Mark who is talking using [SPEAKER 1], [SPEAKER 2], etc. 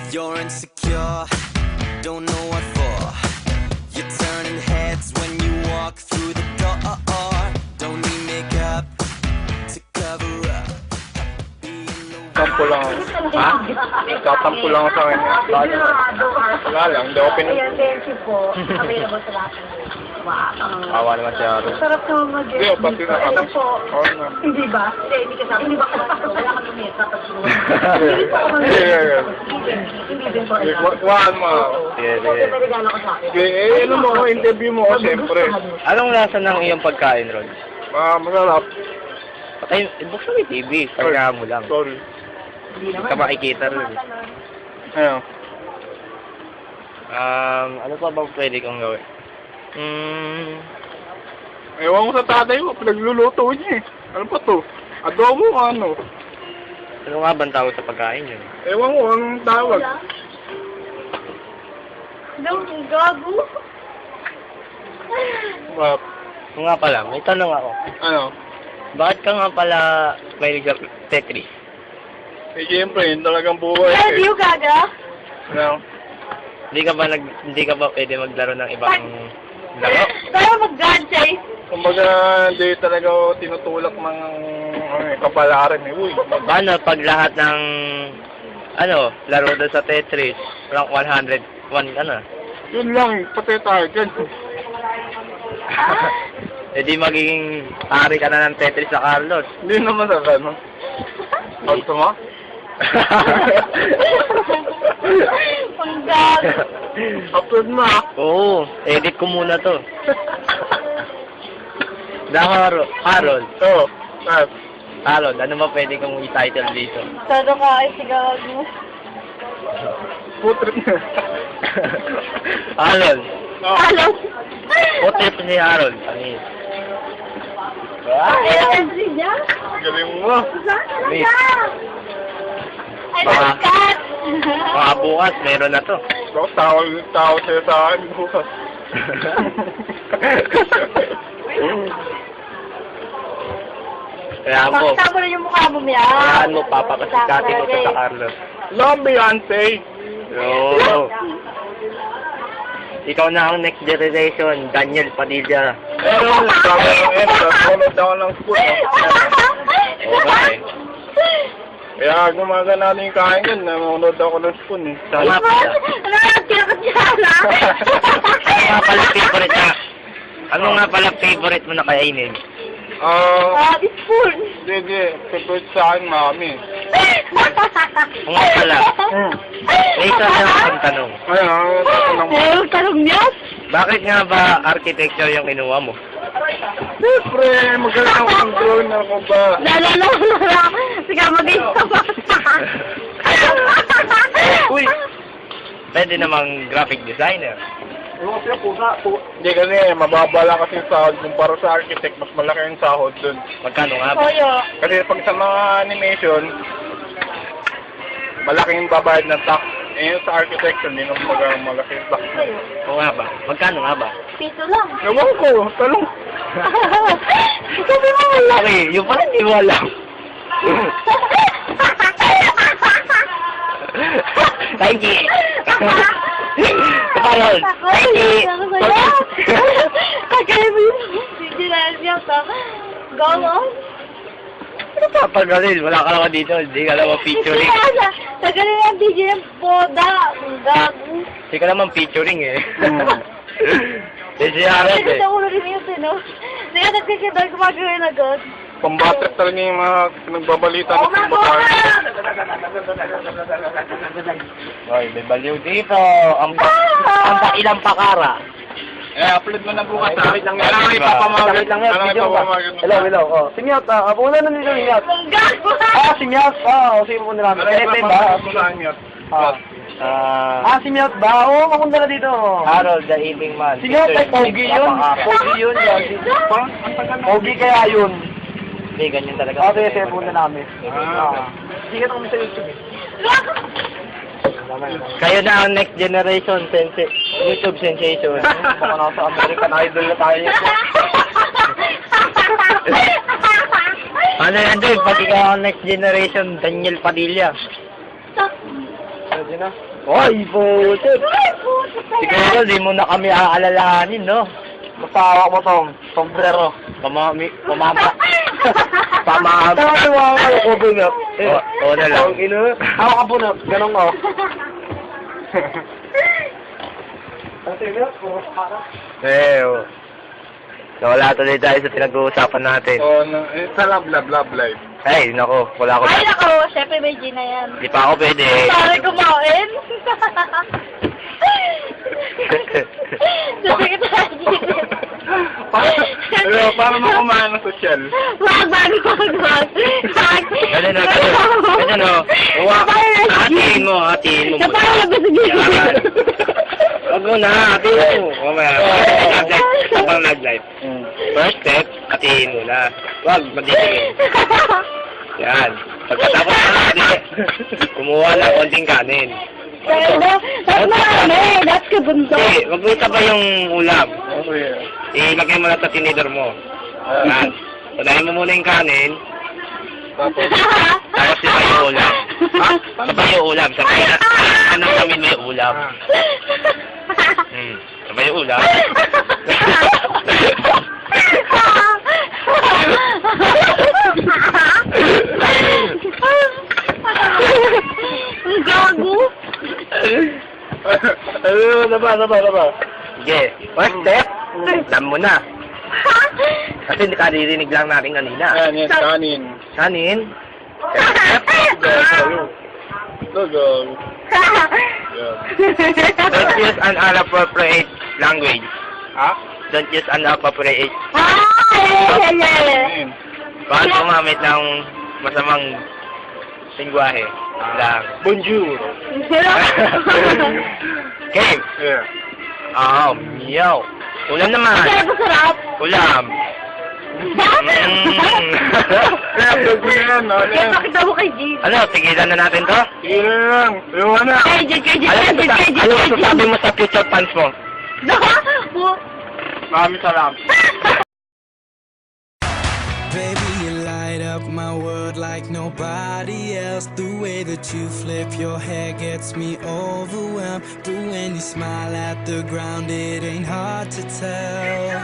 [SPEAKER 1] You're insecure, don't know what for. You're turning heads when you walk through the door. Don't need makeup to cover up.
[SPEAKER 2] Tampo lang ako. Ha? Tatampo lang ako sa kanya. Wala lang, hindi ako
[SPEAKER 3] Ayan, Benji po. Available sa lahat ng
[SPEAKER 2] Awa naman siya.
[SPEAKER 3] Sarap naman mag-Benji.
[SPEAKER 2] Hindi, pati na
[SPEAKER 3] Ano
[SPEAKER 2] kami.
[SPEAKER 3] po?
[SPEAKER 2] Oo nga.
[SPEAKER 3] Hindi ba? Hindi kasama. Hindi ba kasama? Wala kami mesa. Hindi po ako Hindi din po.
[SPEAKER 2] Kuhaan mo ako.
[SPEAKER 4] Sige,
[SPEAKER 3] Kasi
[SPEAKER 4] sige.
[SPEAKER 3] may regalo ko sa akin.
[SPEAKER 2] Ano mo ako, interview mo ako, siyempre.
[SPEAKER 4] Anong lasa ng iyong pagkain, Ron?
[SPEAKER 2] Masarap.
[SPEAKER 4] Ay, buksan mo yung TV. Kaya mo lang.
[SPEAKER 2] Sorry.
[SPEAKER 3] Hindi
[SPEAKER 4] Hindi
[SPEAKER 3] naman.
[SPEAKER 4] ka makikita rin.
[SPEAKER 2] Ayun.
[SPEAKER 4] Ano pa bang pwede kong gawin?
[SPEAKER 2] Ewan ko sa tatay ko, pinagluluto niya eh. Ano pa to? Adobo o ano?
[SPEAKER 4] Ano nga bang tawag sa pagkain yun?
[SPEAKER 2] Ewan ko, anong tawag?
[SPEAKER 3] Gago.
[SPEAKER 2] Wap.
[SPEAKER 4] Kung nga pala, may tanong ako.
[SPEAKER 2] Ano?
[SPEAKER 4] Bakit ka nga pala may Tetris?
[SPEAKER 2] Eh, siyempre, yun talagang buhay
[SPEAKER 3] Hey, you gaga?
[SPEAKER 2] Ano?
[SPEAKER 4] Hindi ka ba pwede maglaro ng ibang laro?
[SPEAKER 3] Tayo mag-gansay.
[SPEAKER 2] Kumbaga, hindi talaga ako tinutulak ng kapalaran eh. Uy,
[SPEAKER 4] Paano pag lahat ng laro doon sa Tetris, rank 101 ka na?
[SPEAKER 2] yun lang, pati tayo dyan.
[SPEAKER 4] E di magiging ari ka na ng Tetris sa Carlos.
[SPEAKER 2] Hindi naman sa ano. Gusto mo?
[SPEAKER 3] Ang gago.
[SPEAKER 2] Upload mo ah.
[SPEAKER 4] Oo, edit ko muna to. Harold,
[SPEAKER 2] Oo.
[SPEAKER 4] Harold, ano ba pwede kong i-title dito?
[SPEAKER 3] Todo ka ay si gago.
[SPEAKER 2] Putrip na.
[SPEAKER 4] Harold,
[SPEAKER 3] Hello?
[SPEAKER 4] putrip si Harold. Anis.
[SPEAKER 3] Ay, ang niya?
[SPEAKER 2] Galing mo.
[SPEAKER 4] Miss.
[SPEAKER 3] Ay, cut!
[SPEAKER 4] Mga bukas, meron na to.
[SPEAKER 2] Tapos tawag sa'yo sa akin bukas.
[SPEAKER 4] Kaya po,
[SPEAKER 3] Pakita mo na yung mukha mo, Mia.
[SPEAKER 4] kailangan mo papapasikatin ko to sa Carlos.
[SPEAKER 2] Love Beyonce.
[SPEAKER 4] Yo. Ikaw na ang next generation, Daniel Padilla.
[SPEAKER 2] Pero, nagkakulod ako ng spoon.
[SPEAKER 4] Okay.
[SPEAKER 2] Kaya gumaga natin yung kain yun, nanonood ako ng spoon eh.
[SPEAKER 4] So, nga pala.
[SPEAKER 3] Ano ang kinakot niya, ha?
[SPEAKER 4] Ano nga pala favorite na? Ano nga pala favorite mo na kainin?
[SPEAKER 3] This spoon.
[SPEAKER 2] Hindi. Favorite sa akin, mami.
[SPEAKER 4] O nga pala, may isa na akong tanong.
[SPEAKER 2] Ayun,
[SPEAKER 3] Tanong niya?
[SPEAKER 4] Bakit nga ba architecture yung kinuha mo?
[SPEAKER 2] siyempre, magaling ako ng drawing ako ba?
[SPEAKER 3] Lala. Sige, mag-isa pa.
[SPEAKER 4] Uy! Pwede namang graphic designer.
[SPEAKER 2] Hindi kasi, mababa lang kasi yung sahod. Kumpara sa architect, mas malaki yung sahod dun.
[SPEAKER 4] Magkano nga ba?
[SPEAKER 3] Toyo.
[SPEAKER 2] Kasi pag sa mga animation, malaking babayad ng tax. Eh, yung sa architecture, hindi naman malaki yung tax.
[SPEAKER 4] O nga ba? Magkano nga ba?
[SPEAKER 3] Piso lang.
[SPEAKER 2] Ewan ko, talong.
[SPEAKER 3] Sabi mo wala.
[SPEAKER 4] Okay, yung pala hindi mo alam. Thank you. Kapalol. Thank you.
[SPEAKER 3] Kagaya mo yun. Hindi na siya ka. Go on.
[SPEAKER 4] Ano papagalil? Wala ka naman dito. Hindi ka naman featuring.
[SPEAKER 3] Kagaling ang DJ ng poda. Gago.
[SPEAKER 4] Hindi ka naman featuring eh. Kasi harap
[SPEAKER 3] Kasi
[SPEAKER 4] eh.
[SPEAKER 3] sa ulo rin yun, no? Kaya nagkikita gumagawin agad.
[SPEAKER 2] Pambatrip talaga yung mga pinagbabalita
[SPEAKER 3] Oh,
[SPEAKER 2] ng kumbakan.
[SPEAKER 4] Ay, may baliw dito. Ang ilang pakara.
[SPEAKER 2] Upload mo na bukas.
[SPEAKER 4] Sakit lang yan.
[SPEAKER 2] Kailangan ipapamagad.
[SPEAKER 4] Sakit lang yan.
[SPEAKER 2] Kailangan
[SPEAKER 4] Video ba?
[SPEAKER 2] ipapamagad mo.
[SPEAKER 4] Hello. Oh. Si Miat, abulan na nila ni Miat.
[SPEAKER 3] Gago!
[SPEAKER 4] Si Miat. Sige mo na namin.
[SPEAKER 2] Kailangan ipapamagad mo sa akin yun.
[SPEAKER 4] Si Miat ba? Oo, makunta na dito. Harold, the evening man. Si Miat ay pogi yun. Pogi yun. Pogi kaya yun. Hindi, ganyan talaga. Okay, sige po na namin. Sige na kami sa YouTube eh. Kayo na ang next generation YouTube sensation. Baka nasa American Idol na tayo. Ano yan doon? Pag ikaw ang next generation, Daniel Padilla. Pwede na. Oy, putik! Siguro di mo na kami aalalahanin, no? Basta hawak mo tong sombrero. Pamama. Tama kayo, open up. Oo na lang. Hawak ka po na. Ganun ko. Nawala tuloy tayo sa pinag-uusapan natin.
[SPEAKER 2] Oo, sa love life.
[SPEAKER 4] Ay, nako, wala ko
[SPEAKER 3] Ay, nako, syempre may G na yan.
[SPEAKER 4] Di pa ako pwede.
[SPEAKER 3] Sorry, kumain. Sorry kita,
[SPEAKER 2] Para makumain ng social.
[SPEAKER 3] Wag.
[SPEAKER 4] Ganun o. Hatiin mo.
[SPEAKER 3] Kapag labas sa G.
[SPEAKER 4] Wag mo na, hatiin mo. Mamaya. Habang nag-live. First step, hatiin mo na. Wag, magdisigil. Yan. Pagkatapos na, kumuha ng konting kanin.
[SPEAKER 3] That's marami. That's kabundok.
[SPEAKER 4] Hindi, wag mo itabay yung ulam.
[SPEAKER 2] Okay.
[SPEAKER 4] Ilagay mo lang sa tinidor mo. Yan. Unahin mo muna yung kanin. Tapos sabay yung ulam. Sabay yung ulam. Sabay na. Anong kami may ulam? Sabay yung ulam.
[SPEAKER 3] Ang gago.
[SPEAKER 4] Ano ba? Sige. First step, alam mo na. Kasi hindi ka ririnig lang natin kanina.
[SPEAKER 2] Ayan, yes, kanin.
[SPEAKER 4] Kanin?
[SPEAKER 2] Go. Yeah.
[SPEAKER 4] Don't use an inappropriate language.
[SPEAKER 2] Ha?
[SPEAKER 4] Don't use an inappropriate.
[SPEAKER 2] Kanin.
[SPEAKER 4] Bakit gumamit ng masamang lingwahe lang? Bonjour. Game.
[SPEAKER 2] Yeah.
[SPEAKER 4] Meow. Ulam naman.
[SPEAKER 3] Sarap.
[SPEAKER 4] Ulam.
[SPEAKER 3] Kaya pakita mo kay G.
[SPEAKER 4] Ano, tigilan na natin to?
[SPEAKER 2] Sige lang. Ewan na.
[SPEAKER 3] Kay G.
[SPEAKER 4] Ano sasabi mo sa future plans mo?
[SPEAKER 2] Maraming salamat.
[SPEAKER 1] Baby, you light up my world like nobody else. The way that you flip your hair gets me overwhelmed. But when you smile at the ground, it ain't hard to tell.